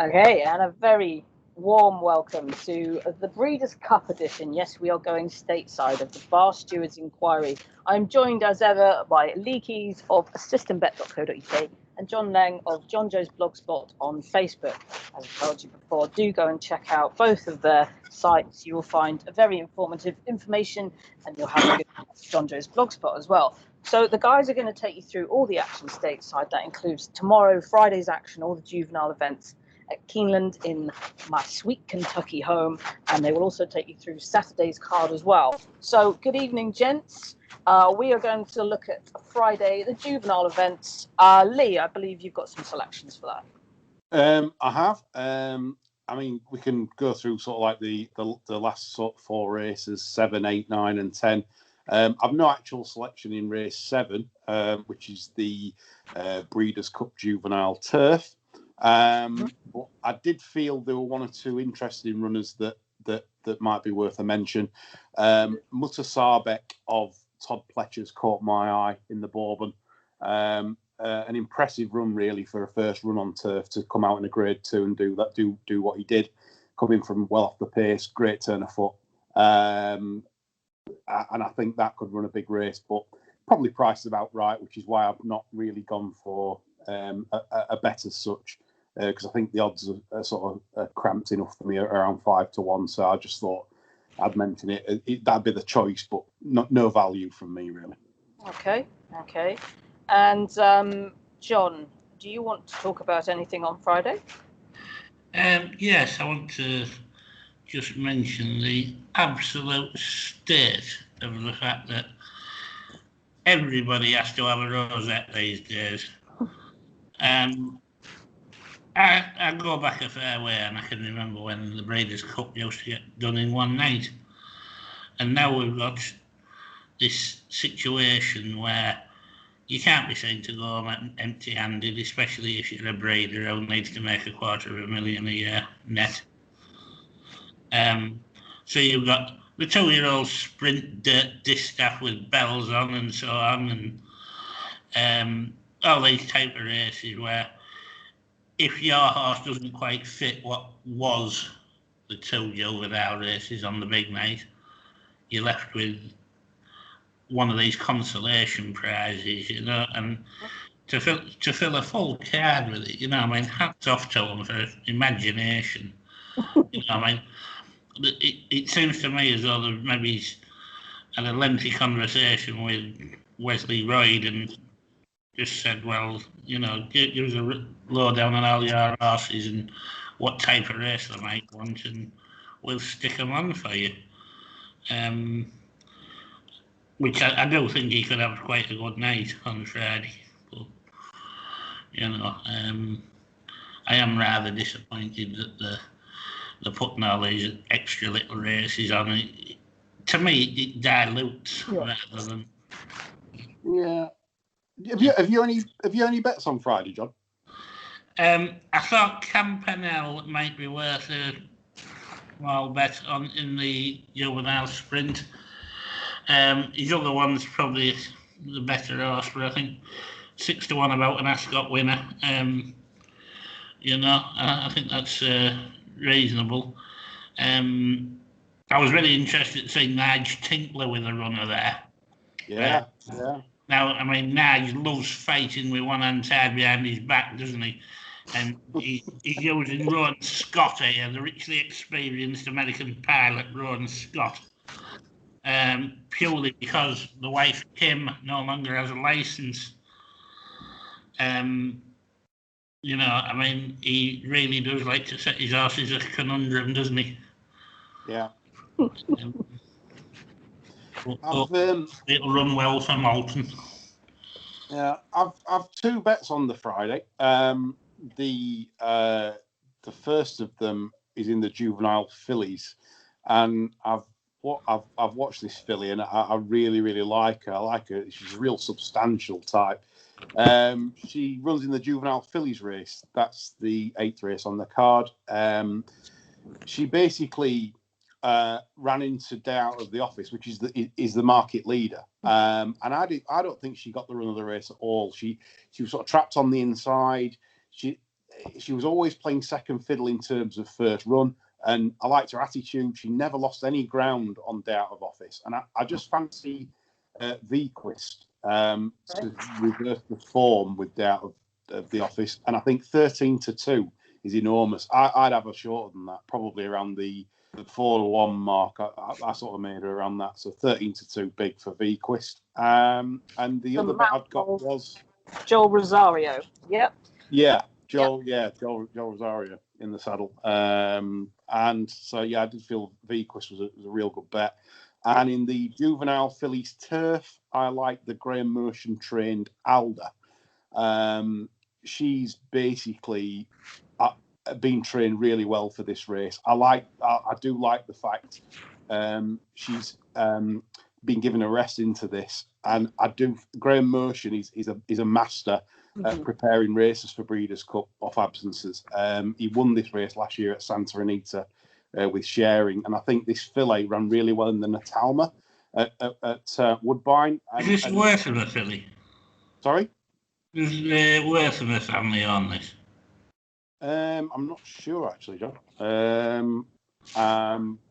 Okay, and a very warm welcome to the Breeders' Cup edition. Yes, we are going stateside of the Bar Stewards Inquiry. I'm joined as ever by Lee Keys of systembet.co.uk and John Leng of John Joe's Blogspot on Facebook. As I told you before, do go and check out both of their sites. You will find a very informative information, and you'll have a good John Joe's Blogspot as well. So the guys are going to take you through all the action stateside. That includes tomorrow, Friday's action, all the juvenile events at Keeneland in my sweet Kentucky home, and they will also take you through Saturday's card as well. So good evening, gents. We are going to look at Friday, the juvenile events. Lee, I believe you've got some selections for that. I have. I mean, we can go through sort of like the last sort of 4 races, 7, 8, 9 and 10. I've no actual selection in race 7, which is the Breeders' Cup Juvenile Turf. But I did feel there were 1 or 2 interesting runners that might be worth a mention. Mutter Sarbeck of Todd Pletcher's caught my eye in the Bourbon. An impressive run really for a first run on turf to come out in a grade 2 and do what he did, coming from well off the pace, great turn of foot. And I think that could run a big race, but probably priced about right, which is why I've not really gone for a bet as such, because I think the odds are sort of cramped enough for me, around 5 to 1. So I just thought I'd mention it. That'd be the choice, but no value from me really. Okay. And John, do you want to talk about anything on Friday? Yes, I want to just mention the absolute state of the fact that everybody has to have a rosette these days. I go back a fair way, and I can remember when the Breeders' Cup used to get done in one night. And now we've got this situation where you can't be seen to go home empty-handed, especially if you're a breeder who needs to make $250,000 a year net. So you've got the 2-year-old sprint distaff with bells on and so on, and all these type of races where if your horse doesn't quite fit what was the 2 juvenile races on the big night, you're left with one of these consolation prizes, and to fill a full card with it, I mean, hats off to them for imagination. I mean, it seems to me as though they've maybe had a lengthy conversation with Wesley Royd and just said, well, give us a lowdown on all your horses and what type of race they might want, and we'll stick them on for you. Which I do think he could have quite a good night on Friday. But, I am rather disappointed that they're putting all these extra little races on it. To me, it dilutes rather than. Yeah. Have you any bets on Friday, John? I thought Campanelle might be worth a small bet in the juvenile sprint. His other one's probably the better horse, but I think 6 to 1 about an Ascot winner. I think that's reasonable. I was really interested to see Nige Tinkler with a runner there. Yeah. Now, I mean, Nige loves fighting with one hand tied behind his back, doesn't he? And he's using Rowan Scott here, the richly experienced American pilot, Rowan Scott. Purely because the wife Kim no longer has a license. I mean, he really does like to set his horses a conundrum, doesn't he? Yeah. It'll run well for Moulton. Yeah, I've 2 bets on the Friday. The first of them is in the juvenile fillies, and I've watched this filly, and I really, really like her. I like her. She's a real substantial type. She runs in the juvenile fillies race. That's the 8th race on the card. She basically ran into Day Out of the Office, which is the market leader. And I don't think she got the run of the race at all. She was sort of trapped on the inside. she was always playing second fiddle in terms of first run, and I liked her attitude. She never lost any ground on Day Out of Office, and I just fancy V-Quist to reverse the form with Day Out of the Office, and I think 13-2 is enormous. I'd have her shorter than that, probably around the 4-1 mark. I sort of made her around that, so 13-2 big for V-Quist. And the other bet I've got was Joel Rosario. Yep. Yeah, Joel Rosario in the saddle. And so, I did feel V-Quist was a real good bet. And in the juvenile fillies turf, I like the Graham Motion trained Alda. She's basically been trained really well for this race. I do like the fact she's been given a rest into this, and Graham Motion is a master at preparing races for Breeders' Cup off absences. He won this race last year at Santa Anita with Sharing, and I think this filly ran really well in the Natalma at Woodbine. Is this worth of a filly? Sorry? Is worth of a family on this? I'm not sure actually, John.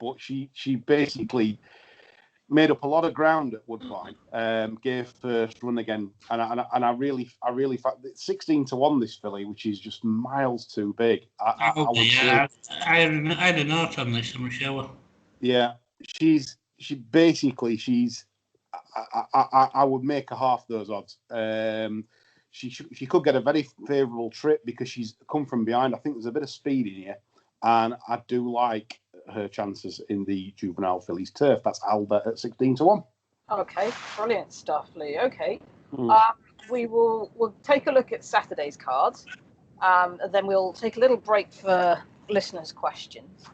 But she basically made up a lot of ground at Woodbine. Gave first run again, and I really thought 16-1 this filly, which is just miles too big. I had a note on this, I'm sure. Yeah, I would make her half those odds. She could get a very favourable trip because she's come from behind. I think there's a bit of speed in here, and I do like her chances in the juvenile fillies turf. That's Alba at 16-1. Okay, brilliant stuff, Lee. Okay, we'll take a look at Saturday's cards, and then we'll take a little break for listeners' questions,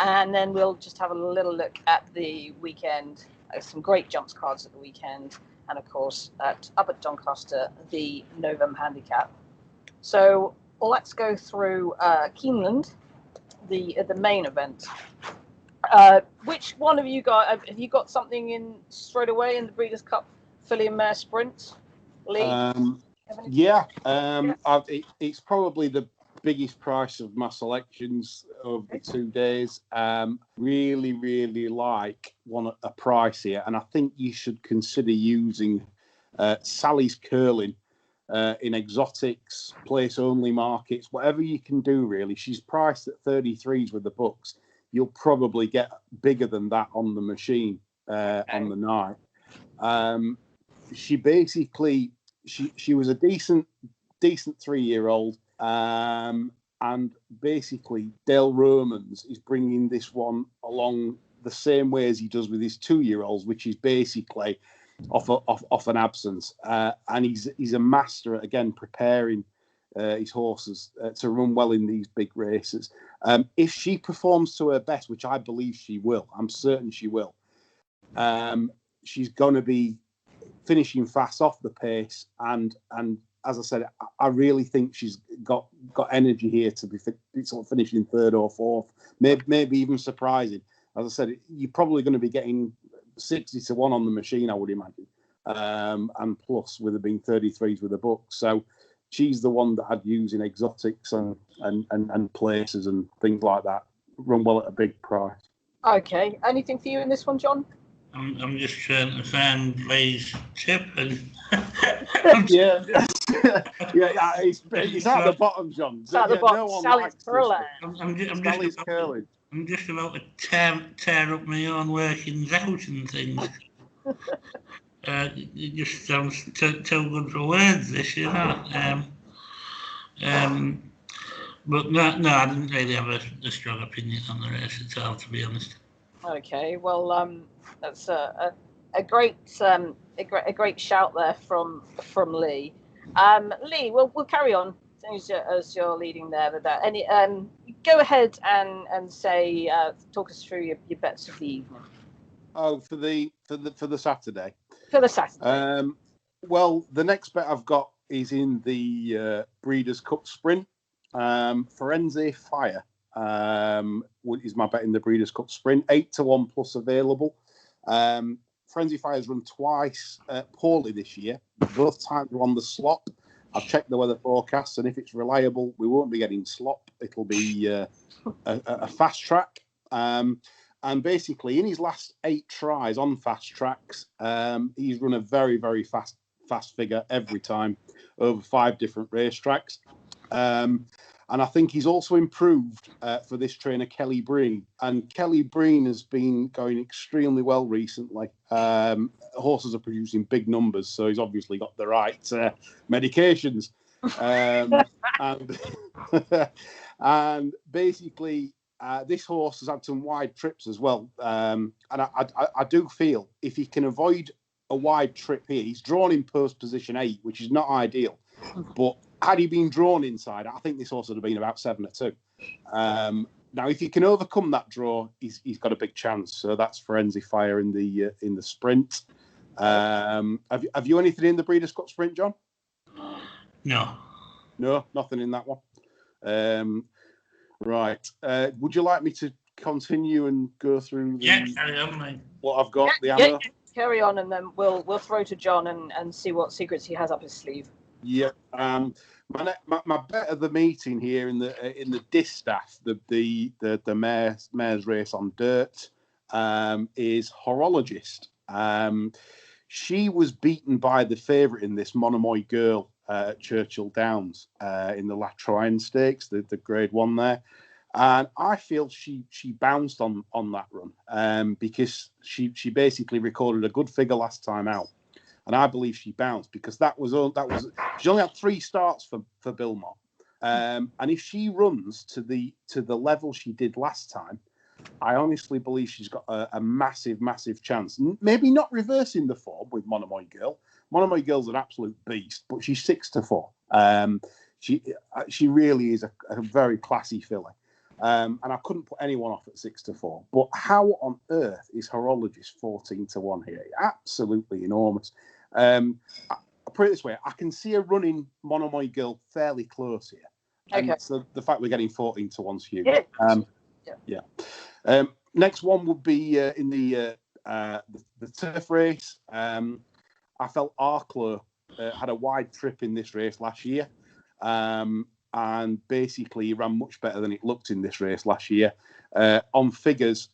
and then we'll just have a little look at the weekend. Some great jumps cards at the weekend. And of course, up at Doncaster, the Novum Handicap. So let's go through Keeneland, the main event. Which one of you guys have you got something in straight away in the Breeders' Cup filly and mare sprint? Lee? It's probably the biggest price of my selections of the 2 days. Really like a price here, and I think you should consider using Sally's Curling in exotics, place only markets, whatever you can do really. She's priced at 33s with the books. You'll probably get bigger than that on the machine on the night. She basically she was a decent 3-year-old. And basically, Dale Romans is bringing this one along the same way as he does with his 2-year-olds, which is basically off an absence. And he's a master at, again, preparing his horses to run well in these big races. If she performs to her best, which I believe she will, I'm certain she will, she's going to be finishing fast off the pace, and as I said, I really think she's got energy here to be sort of finishing third or fourth, maybe even surprising. As I said, you're probably going to be getting 60-1 on the machine, I would imagine, and plus with it being 33s with a book. So she's the one that I'd use in exotics and places and things like that. Run well at a big price. Okay. Anything for you in this one, John? I'm just trying to find Ray's tip and yeah, it's at the bottom, John. It's at the bottom. No Sally's Curling. I'm just about to tear up my own workings out and things. It just sounds too good for words, this, you know. But no, I didn't really have a strong opinion on the race at all, to be honest. Okay, well, that's a great shout there from Lee. Lee, we'll carry on as you're leading there with that. Any go ahead and say talk us through your bets of the evening. Oh, for the Saturday. For the Saturday. Well, the next bet I've got is in the Breeders' Cup Sprint. Forense Fire is my bet in the Breeders' Cup Sprint. 8-1 plus available. Frenzy Fire's run twice poorly this year. Both times were on the slop. I've checked the weather forecast, and if it's reliable, we won't be getting slop. It'll be a fast track. And basically, in his last 8 tries on fast tracks, he's run a very, very fast figure every time over 5 different racetracks. And I think he's also improved for this trainer, Kelly Breen. And Kelly Breen has been going extremely well recently. Horses are producing big numbers, so he's obviously got the right medications. And basically, this horse has had some wide trips as well. And I do feel if he can avoid a wide trip here, he's drawn in post position 8, which is not ideal. But had he been drawn inside, I think this horse would have been about 7-2. Now, if he can overcome that draw, he's got a big chance. So that's Frenzy Fire in the sprint. Have you anything in the Breeders' Cup sprint, John? No, nothing in that one. Right. Would you like me to continue and go through carry on, mate. what I've got? Yeah, carry on, and then we'll throw to John and see what secrets he has up his sleeve. Yeah. My bet of the meeting here in the distaff, the mare's race on dirt, is Horologist. She was beaten by the favourite in this, Monomoy Girl, at Churchill Downs in the La Troyenne Stakes, the Grade 1 there. And I feel she bounced on that run because she basically recorded a good figure last time out. And I believe she bounced because she only had 3 starts for Bilmont. And if she runs to the level she did last time, I honestly believe she's got a massive, massive chance. Maybe not reversing the form with Monomoy Girl. Monomoy Girl's an absolute beast, but she's 6-4. She really is a very classy filly. And I couldn't put anyone off at 6-4. But how on earth is Horologist 14-1 here? Absolutely enormous. I'll put it this way: I can see her running Monomoy Girl fairly close here. Okay. So the fact we're getting 14-1's huge. Yeah. Next one would be in the turf race. I felt Arklow had a wide trip in this race last year. And basically he ran much better than it looked in this race last year. On figures,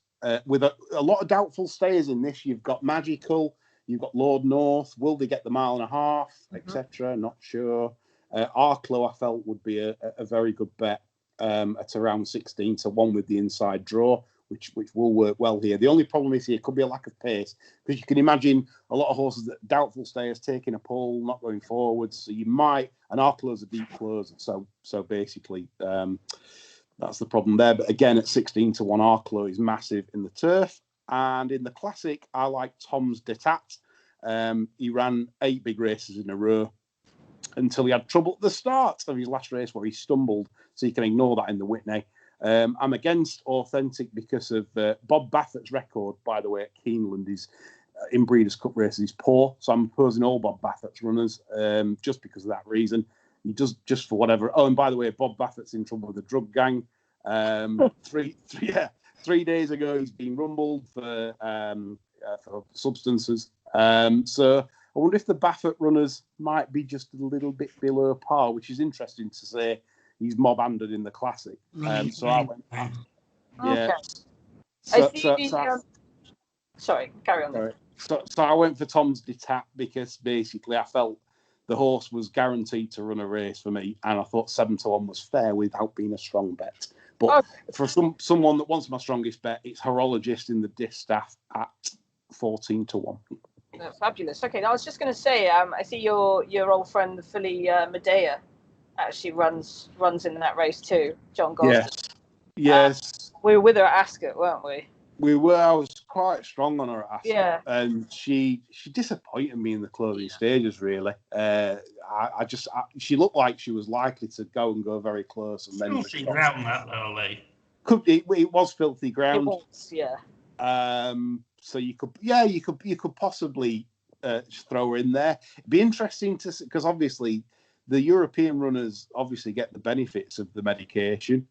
with a lot of doubtful stayers in this, you've got Magical, you've got Lord North, will they get the 1.5 miles, etc.? Not sure. Arklow, I felt, would be a very good bet at around 16-1 with the inside draw, which will work well here. The only problem is here could be a lack of pace, because you can imagine a lot of horses that doubtful stayers taking a pull, not going forwards. So you might, and Arklow's a deep closer. So basically, that's the problem there. But again, at 16-1, Arklow is massive in the turf. And in the classic, I like Tom's Detat. He ran 8 big races in a row until he had trouble at the start of his last race where he stumbled. So you can ignore that in the Whitney. I'm against Authentic because of Bob Baffert's record, by the way, at Keeneland is in Breeders' Cup races is poor. So I'm opposing all Bob Baffert's runners just because of that reason. He does just for whatever. Oh, and by the way, Bob Baffert's in trouble with the drug gang. 3 days ago, he's been rumbled for substances. So I wonder if the Baffert runners might be just a little bit below par, which is interesting to say. He's mob-handed in the classic. So I went. Yeah. Okay. Sorry, carry on. Sorry. So I went for Tom's Detat because basically I felt the horse was guaranteed to run a race for me, and I thought 7-1 was fair without being a strong bet. But for someone that wants my strongest bet, it's Horologist in the distaff at 14-1. That's fabulous. Okay, I was just going to say, I see your old friend, the filly Medea, actually runs in that race too, John Gosden. Yes. We were with her at Ascot, weren't we? We were. I was quite strong on her at Ascot. Yeah. And she disappointed me in the closing stages, really. She looked like she was likely to go very close. And then filthy ground, that though, Lee. It was filthy ground. It was, yeah. So you could possibly throw her in there. It'd be interesting to see, because obviously the European runners obviously get the benefits of the medication,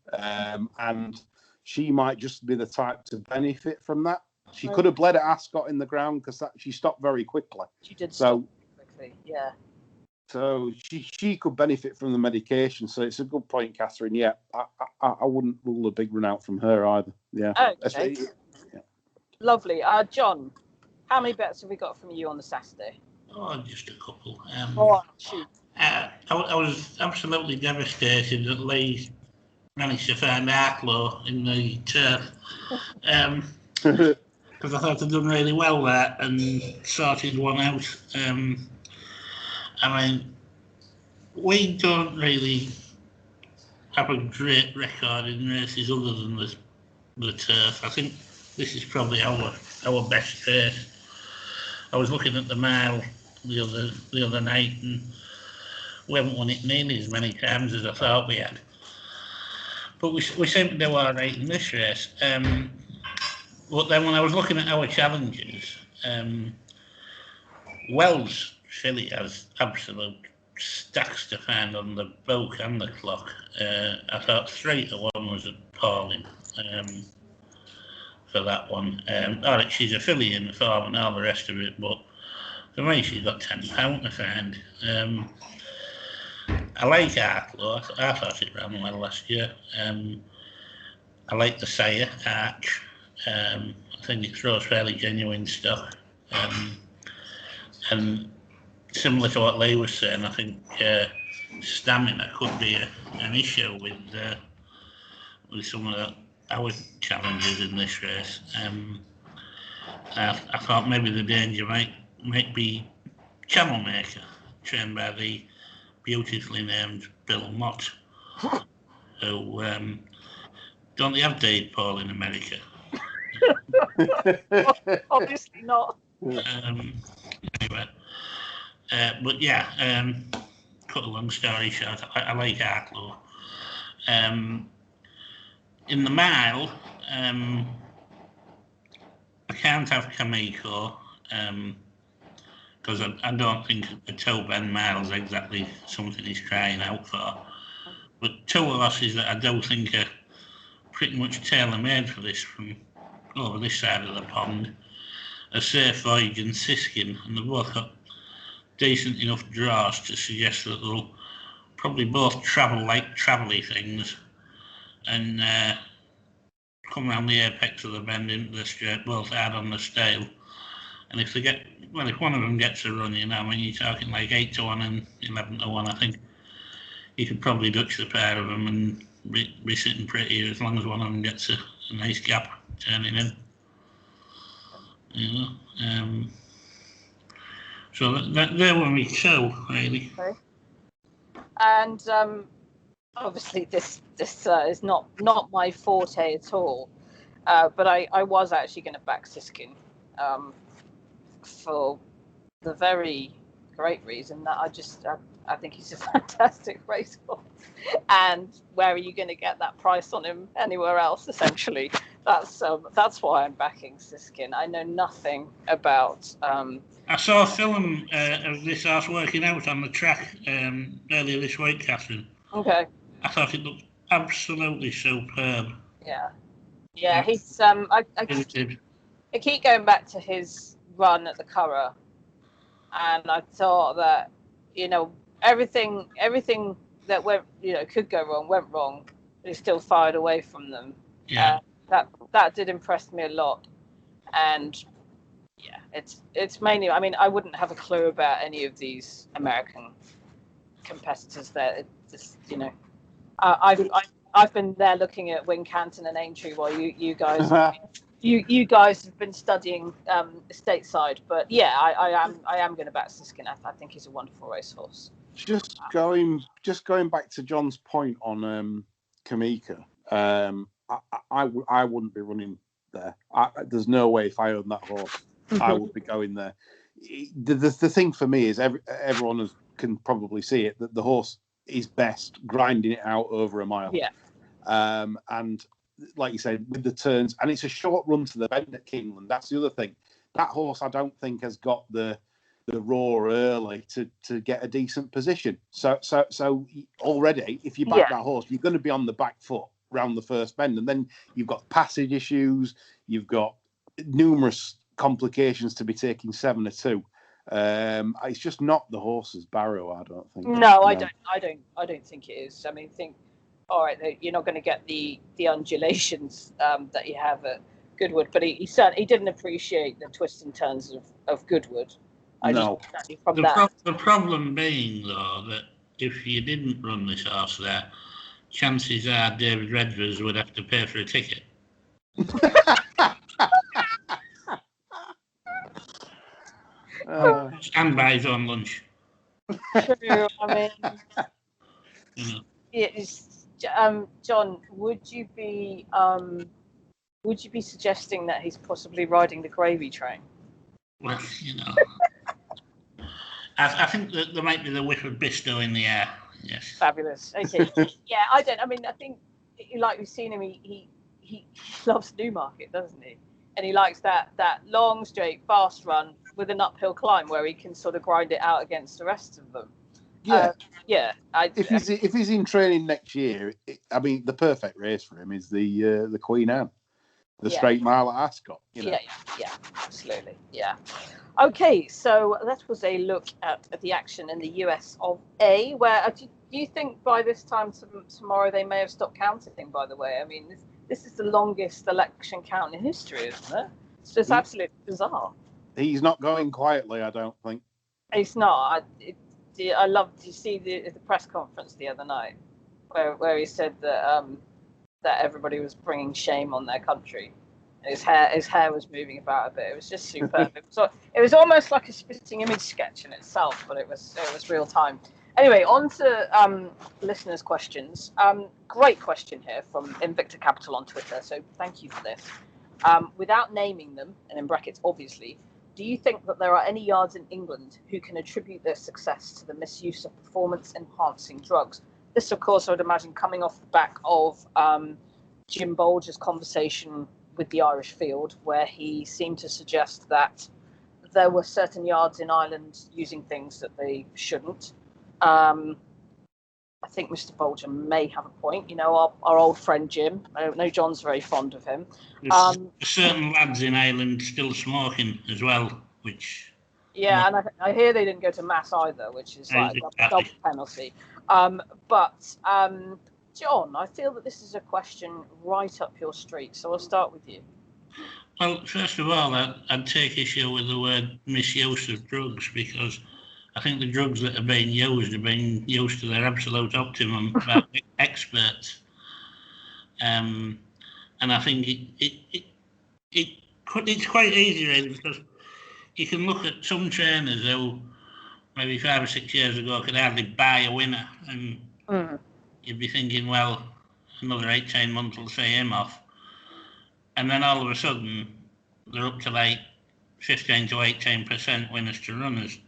and she might just be the type to benefit from that. She could have bled at Ascot in the ground because she stopped very quickly. She did stop quickly, yeah. So she could benefit from the medication. So it's a good point, Cathryn. Yeah, I wouldn't rule a big run out from her either. Yeah. Okay. Yeah. Lovely. John, how many bets have we got from you on the Saturday? Oh, just a couple. Shoot. I was absolutely devastated that Lee managed to find Arklow in the turf. Because I thought I'd done really well there and sorted one out. I mean, we don't really have a great record in races other than the turf. I think this is probably our best race. I was looking at the mile the other night, and we haven't won it nearly as many times as I thought we had. But we seem to do all right in this race. But then when I was looking at our challenges, Wells filly has absolute stacks to find on the book and the clock. I thought 3-1 was appalling for that one. All right, she's a filly in the form and all the rest of it, but for me, she's got £10 to find. I like Arklow. I thought it ran well last year. I like the Sire Arch. I think it throws fairly genuine stuff. And similar to what Lee was saying, I think stamina could be an issue with some of our challenges in this race. I thought maybe the danger might be Channel Maker, trained by the beautifully named Bill Mott, who don't they have Dave Paul in America? Obviously not. Anyway, but yeah, cut a long story short, I like Arklow. In the mile, I can't have Kamiko because I don't think a toe bend mile is exactly something he's crying out for. But two horses that I do think are pretty much tailor-made for this from over this side of the pond are Safe Voyage and Siskin, and they've both got decent enough draws to suggest that they'll probably both travel like travelly things and come around the apex of the bend into the straight, both hard on the stale. And if if one of them gets a run, I mean, you're talking like 8-1 and 11-1. I think you could probably dutch the pair of them and be sitting pretty as long as one of them gets a nice gap turning in. So there were me two, really. Okay. And obviously this is not my forte at all, but I was actually going to back Siskin for the very great reason that I think he's a fantastic racehorse. And where are you going to get that price on him anywhere else? Essentially, that's why I'm backing Siskin. I know nothing about. I saw a film of this horse working out on the track earlier this week, Cathryn. Okay. I thought it looked absolutely superb. Yeah. He's I keep going back to his run at the Curragh, and I thought that everything that could go wrong went wrong, but he still fired away from them. Yeah. That did impress me a lot, and yeah, it's mainly. I mean, I wouldn't have a clue about any of these American competitors there. It just I've been there looking at Wincanton and Aintree while you guys you guys have been studying stateside. But yeah, I am going to back Siskin. I think he's a wonderful racehorse. Just going back to John's point on Kamika, I wouldn't be running there. There's no way if I owned that horse, I would be going there. The thing for me is everyone can probably see it that the horse is best grinding it out over a mile. Yeah. And like you said, with the turns, and it's a short run to the bend at Kingland. That's the other thing. That horse, I don't think, has got the roar early to get a decent position. So already, if you back that horse, you're going to be on the back foot round the first bend, and then you've got passage issues. You've got numerous complications to be taking 7-2. It's just not the horse's barrow, I don't think. No, I don't think it is. I mean, all right, you're not going to get the undulations that you have at Goodwood, but he certainly didn't appreciate the twists and turns of Goodwood. The problem being, though, that if you didn't run this horse there, chances are David Redvers would have to pay for a ticket. And buy his own lunch. True. I mean, John, would you be suggesting that he's possibly riding the gravy train? Well, I think that there might be the whiff of Bisto in the air. Yes. Fabulous. Okay. Yeah, I think, like we've seen him, he loves Newmarket, doesn't he? And he likes that long, straight, fast run with an uphill climb where he can sort of grind it out against the rest of them. Yeah. If he's in training next year, I mean, the perfect race for him is the Queen Anne, the straight mile at Ascot. Yeah, absolutely. Yeah. Okay, so that was a look at the action in the US of A. Where do you think by this time tomorrow they may have stopped counting? By the way, I mean this is the longest election count in history, isn't it? It's just absolutely bizarre. He's not going quietly, I don't think. It's not. I loved to see the press conference the other night, where he said that that everybody was bringing shame on their country. His hair was moving about a bit. It was just superb. It was almost like a spitting image sketch in itself, but it was real time. Anyway, on to listeners' questions. Great question here from Invicta Capital on Twitter. So thank you for this. Without naming them, and in brackets, obviously, do you think that there are any yards in England who can attribute their success to the misuse of performance-enhancing drugs? This, of course, I would imagine coming off the back of Jim Bolger's conversation with the Irish Field, where he seemed to suggest that there were certain yards in Ireland using things that they shouldn't. I think Mr. Bolger may have a point. Our old friend Jim. I don't know, John's very fond of him. Certain lads in Ireland still smoking as well, which... Yeah, and I hear they didn't go to mass either, which is like a double penalty. But John, I feel that this is a question right up your street, so I'll start with you. Well, first of all, I'd take issue with the word misuse of drugs, because I think the drugs that are being used to their absolute optimum by experts. And I think it's quite easy, really, because you can look at some trainers who maybe 5 or 6 years ago could hardly buy a winner, and you'd be thinking, well, another 18 months will see him off. And then all of a sudden, they're up to like 15 to 18% winners to runners.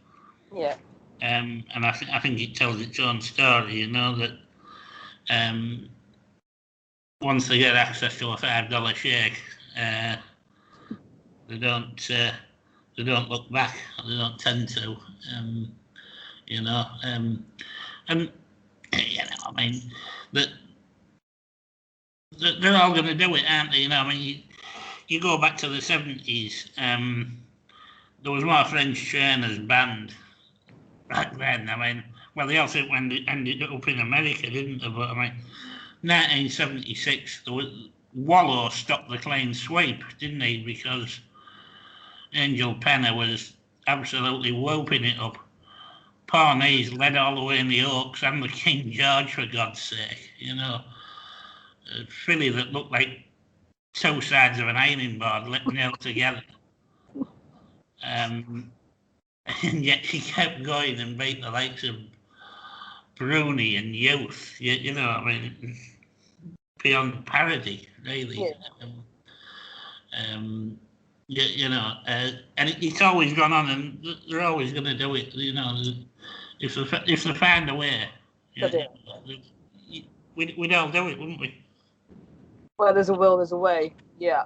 Yeah. And I think it tells its own story, that once they get access to a $5 shake, they don't look back. They don't tend to, and I mean that they're all going to do it, aren't they? I mean, you go back to the 70s. There was more French trainers banned back then. I mean, well, they also ended up in America, didn't they? But I mean, 1976, Wallow stopped the clean sweep, didn't he? Because Angel Penner was absolutely whooping it up. Pawnees led all the way in the Oaks and the King George, for God's sake. A filly that looked like two sides of an ironing board nailed together. And yet he kept going and beat the likes of Bruni and Youth. I mean, it's beyond parody, really. Yeah. And it's always gone on, and they're always going to do it. If they find a way, we'd all do it, wouldn't we? Well, there's a will, there's a way. Yeah.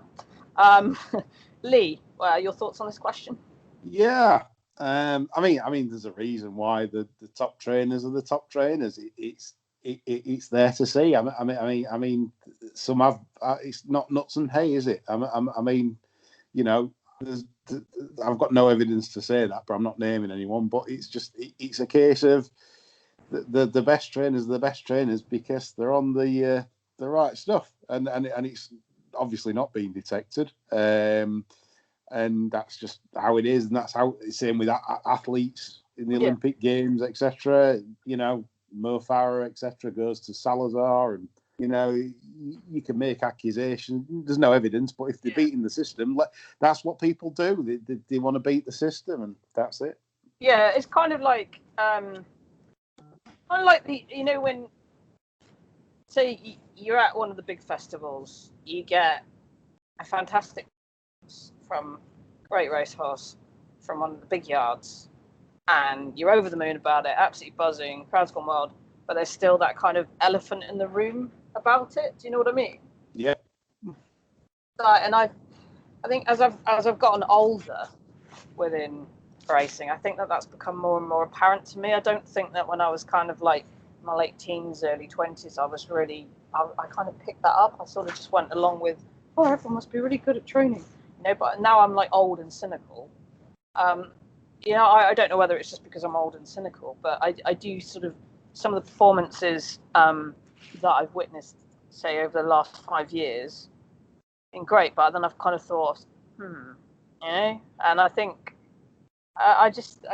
Lee, your thoughts on this question? Yeah. I mean, there's a reason why the top trainers are the top trainers. It's there to see. I mean, some have. It's not nuts and hay, is it? I mean, I've got no evidence to say that, but I'm not naming anyone. But it's a case of the best trainers are the best trainers because they're on the right stuff, and it's obviously not being detected. And that's just how it is, and that's how it's same with athletes in the Olympic Games, etc. You know, Mo Farah, etc., goes to Salazar, and you know, you can make accusations. There's no evidence, but if they're beating the system, that's what people do. They want to beat the system, and that's it. Yeah, it's kind of like when say you're at one of the big festivals, you get a fantastic from great racehorse from one of the big yards, and you're over the moon about it, absolutely buzzing, crowd's gone wild, but there's still that kind of elephant in the room about it. Do you know what I mean? Yeah. And I think as I've gotten older within racing, I think that's become more and more apparent to me. I don't think that when I was kind of like my late teens, early 20s, I kind of picked that up. I sort of just went along with, everyone must be really good at training, you know. But now I'm like old and cynical. You know, I don't know whether it's just because I'm old and cynical, but I do sort of some of the performances that I've witnessed, say over the last 5 years, been great. But then I've kind of thought, you know, and I think I do think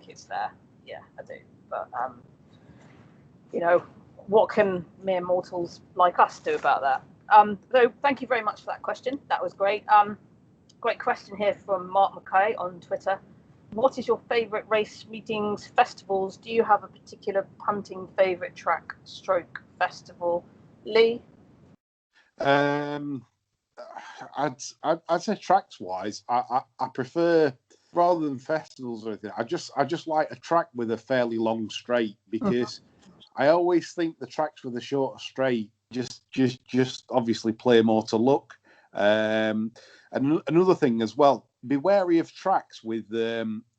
it's there. Yeah, I do. But you know, what can mere mortals like us do about that? So thank you very much for that question. That was great. Great question here from Mark McKay on Twitter. What is your favourite race, meetings, festivals? Do you have a particular punting favourite track stroke festival? Lee? I'd say tracks wise, I prefer, rather than festivals or anything, I just like a track with a fairly long straight, because I always think the tracks with a shorter straight just obviously play more to luck. And another thing as well, be wary of tracks with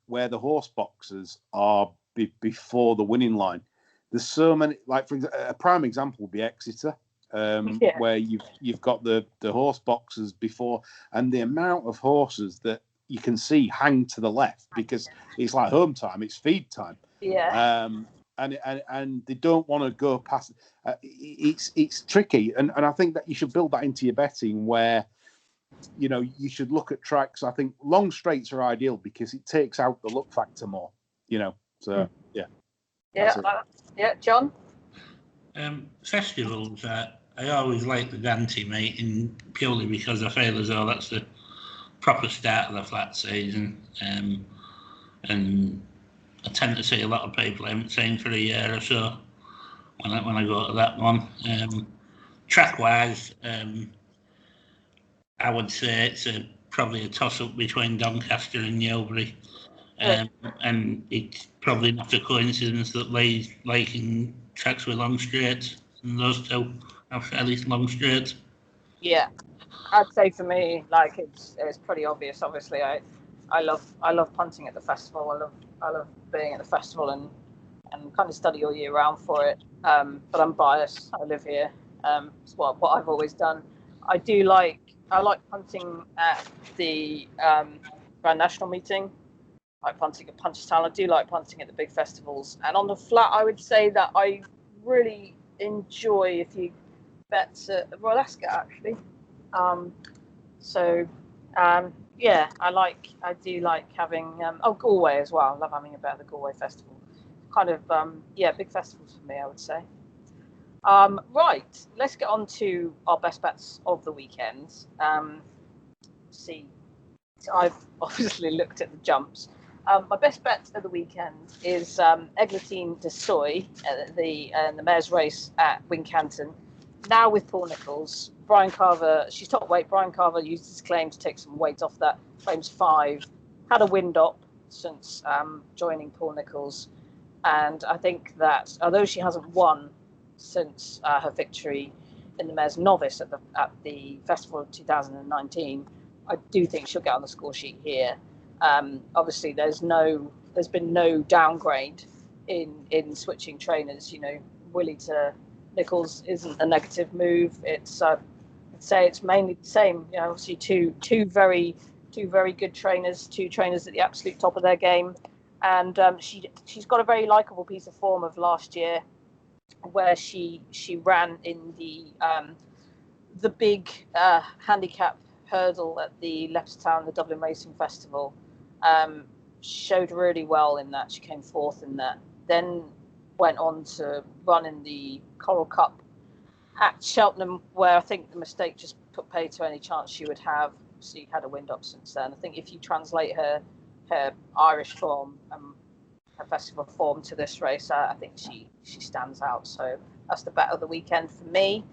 where the horse boxes are before the winning line. There's so many, like for example, a prime example would be Exeter. Where you've got the horse boxes before, and the amount of horses that you can see hang to the left because it's like home time, it's feed time. Yeah. And they don't want to go past. It's tricky, and I think that you should build that into your betting, where you know you should look at tracks. I think long straights are ideal because it takes out the luck factor more. You know, so yeah, John. Festivals. I always like the Dante meeting purely because I feel as though that's the proper start of the flat season, and I tend to see a lot of people I haven't seen for a year or so when I go to that one. Track wise, I would say it's probably a toss up between Doncaster and Newbury. And it's probably not a coincidence that Lee's liking tracks with long straights, and those two are fairly long straights. Yeah, I'd say for me, like it's pretty obvious. Obviously, I love punting at the festival. I love being at the festival and kind of study all year round for it. But I'm biased. I live here. It's what I've always done. I like punting at the Grand National meeting. I like punting at Punchestown. I do like punting at the big festivals. And on the flat, I would say that I really enjoy if you bet at Royal Ascot, actually. Yeah, I do like having Galway as well. I love having a bet at the Galway Festival. Kind of big festivals for me, I would say. Right, let's get on to our best bets of the weekend. See, I've obviously looked at the jumps. My best bet of the weekend is Eglantine de Soy at the mare's race at Wincanton. Now with Paul Nicholls, Brian Carver, she's top weight. Brian Carver used his claim to take some weight off that. Claims 5, had a wind up since joining Paul Nicholls, and I think that although she hasn't won since her victory in the mare's novice at the festival of 2019, I do think she'll get on the score sheet here. Obviously, there's been no downgrade in switching trainers. You know, Willie to Nicholls isn't a negative move. It's say it's mainly the same. You know, obviously two very good trainers, two trainers at the absolute top of their game, and she's got a very likable piece of form of last year, where she ran in the big handicap hurdle at the Leopardstown, the Dublin Racing Festival. Showed really well in that. She came fourth in that. Then went on to run in the Coral Cup at Cheltenham, where I think the mistake just put pay to any chance she would have. She had a wind up since then. I think if you translate her Irish form, her festival form to this race, I think she stands out. So that's the bet of the weekend for me.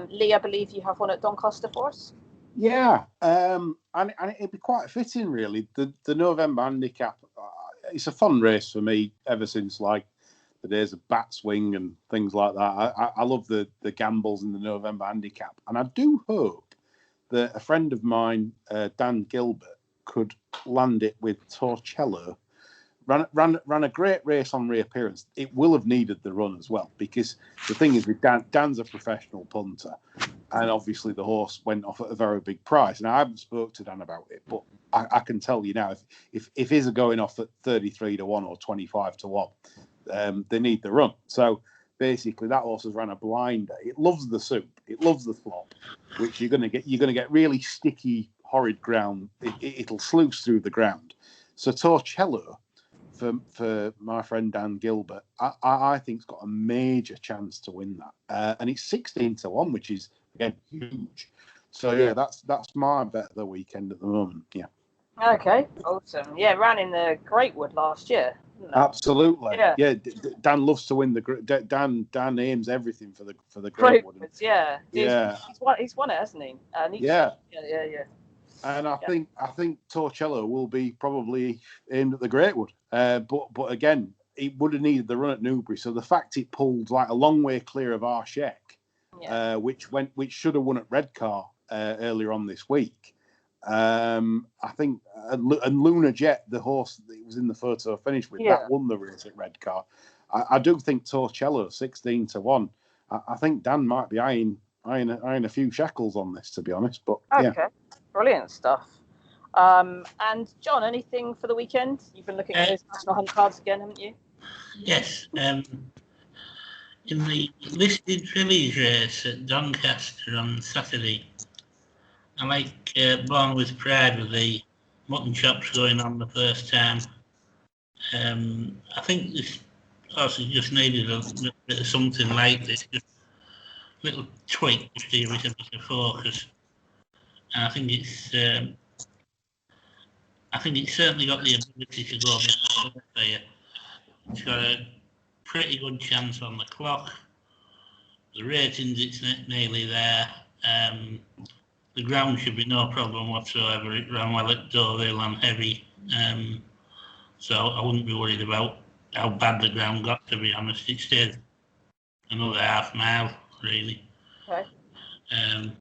Lee, I believe you have one at Doncaster for us. Yeah, and it'd be quite fitting, really. The November handicap, it's a fun race for me ever since like the days of bat swing and things like that. I love the gambles in the November handicap, and I do hope that a friend of mine, Dan Gilbert, could land it with Torcello. Ran a great race on reappearance. It will have needed the run as well, because the thing is with Dan's a professional punter, and obviously the horse went off at a very big price. Now I haven't spoke to Dan about it, but I can tell you now, if his are going off at 33 to 1 or 25 to 1, they need the run. So basically that horse has ran a blinder. It loves the soup, it loves the flop, which you're going to get really sticky, horrid ground. It'll sluice through the ground. So Torcello, for my friend Dan Gilbert, I think has got a major chance to win that, and it's 16 to 1, which is again huge. So yeah, that's my bet of the weekend at the moment. Yeah. Okay, awesome. Yeah, ran in the Greatwood last year. Absolutely. Yeah. Dan loves to win the Dan aims everything for the Greatwood. Yeah. Yeah. He's won it, hasn't he? Yeah. Yeah. And I think Torcello will be probably aimed at the Greatwood. But again, it would have needed the run at Newbury. So the fact it pulled like a long way clear of Arshek, which should have won at Redcar earlier on this week. I think and Luna Jet, the horse that was in the photo finish with, that won the race at Redcar. I do think Torcello 16 to 1. I think Dan might be eyeing a few shekels on this, to be honest. But okay. Brilliant stuff. And John, anything for the weekend? You've been looking at those national hunt cards again, haven't you? Yes. In the listed fillies race at Doncaster on Saturday, I like Born with Pride with the mutton chops going on the first time. I think this horse just needed a little bit of something like this, just a little tweak to steer it a bit of focus. And I think it's certainly got the ability to go a bit there. It's got a pretty good chance on the clock. The ratings, it's nearly there. The ground should be no problem whatsoever. It ran well at Deauville and heavy, so I wouldn't be worried about how bad the ground got, to be honest. It stayed another half mile, really. Okay. And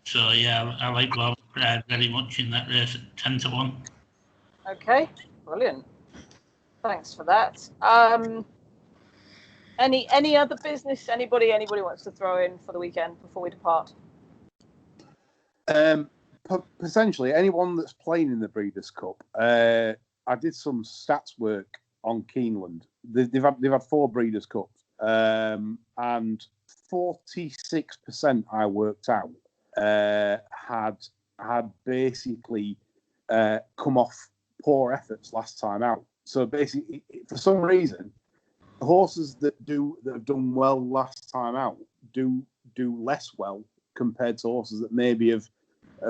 so, yeah, I like Bob Pride very much in that race at 10 to 1. Okay, brilliant. Thanks for that. Any other business? Anybody wants to throw in for the weekend before we depart? Potentially anyone that's playing in the Breeders' Cup. I did some stats work on Keeneland. They've had 4 Breeders' Cups, and 46% I worked out had basically come off poor efforts last time out. So basically, for some reason, the horses that have done well last time out do less well compared to horses that maybe have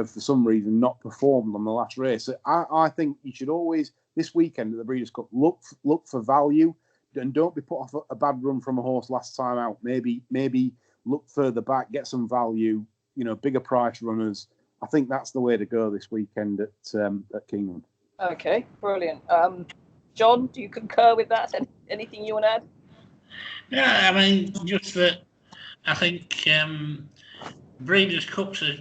for some reason not performed on the last race. So I think you should always, this weekend at the Breeders' Cup, look for value and don't be put off a bad run from a horse last time out. Maybe look further back, get some value, bigger price runners. I think that's the way to go this weekend at Keeneland. Okay, brilliant. John, do you concur with that? Anything you want to add? Yeah, I mean, just that I think Breeders' Cups are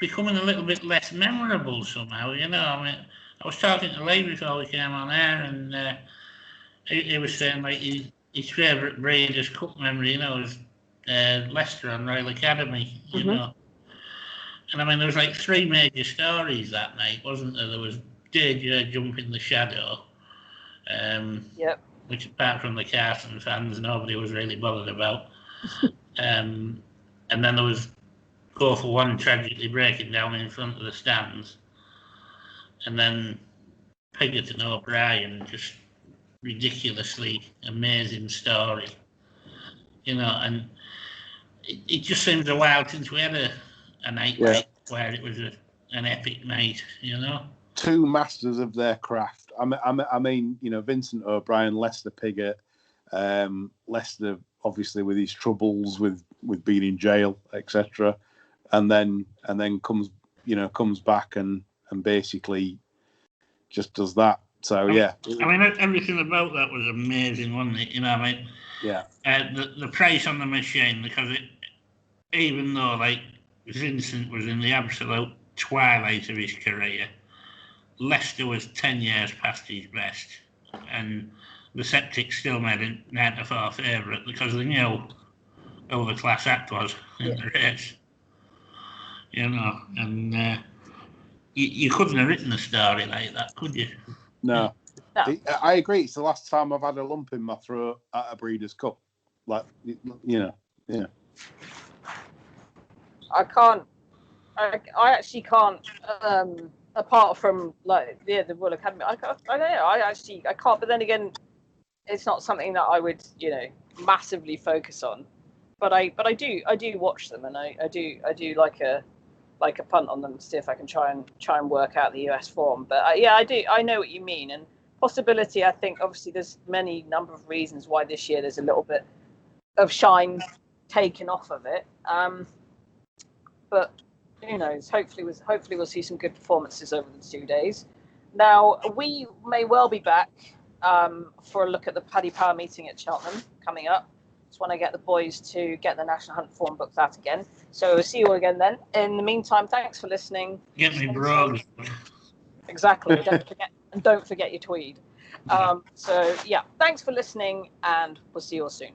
becoming a little bit less memorable somehow, I mean, I was talking to Lee before we came on air, and he was saying like his favourite Breeders' Cup memory, was Leicester and Royal Academy, And I mean, there was like 3 major stories that night, wasn't there? There was Danger jumping the shadow, Yep. which apart from the Carson fans, nobody was really bothered about. And then there was Go for One tragically breaking down in front of the stands. And then Piggott and O'Brien, just ridiculously amazing story. You know, and it just seems a while since we had a night like where it was an epic night, you know. 2 masters of their craft. I mean, you know, Vincent O'Brien, Lester Piggott, Lester obviously with his troubles with being in jail, etc., and then comes back and basically just does that. So yeah, I mean, everything about that was amazing, wasn't it? You know, I mean, yeah. The price on the machine, because even though like Vincent was in the absolute twilight of his career, Lester was 10 years past his best, and the Septics still made him 9-4 favourite because they knew who the class act was in the race. You know, and you couldn't have written a story like that, could you? No. I agree. It's the last time I've had a lump in my throat at a Breeders' Cup. Like, you know, yeah. I actually can't. Apart from like the Royal Academy, I don't know. I can't. But then again, it's not something that I would, you know, massively focus on. But I do watch them, and I do like a punt on them to see if I can try and work out the US form. But I know what you mean, and possibility. I think obviously there's many number of reasons why this year there's a little bit of shine taken off of it. But who knows? Hopefully we'll see some good performances over the 2 days. Now we may well be back for a look at the Paddy Power meeting at Cheltenham coming up. Just want to get the boys to get the National Hunt form booked out again. So we'll see you all again then. In the meantime, thanks for listening. Get me brogues. Exactly. Don't forget your tweed. So yeah, thanks for listening, and we'll see you all soon.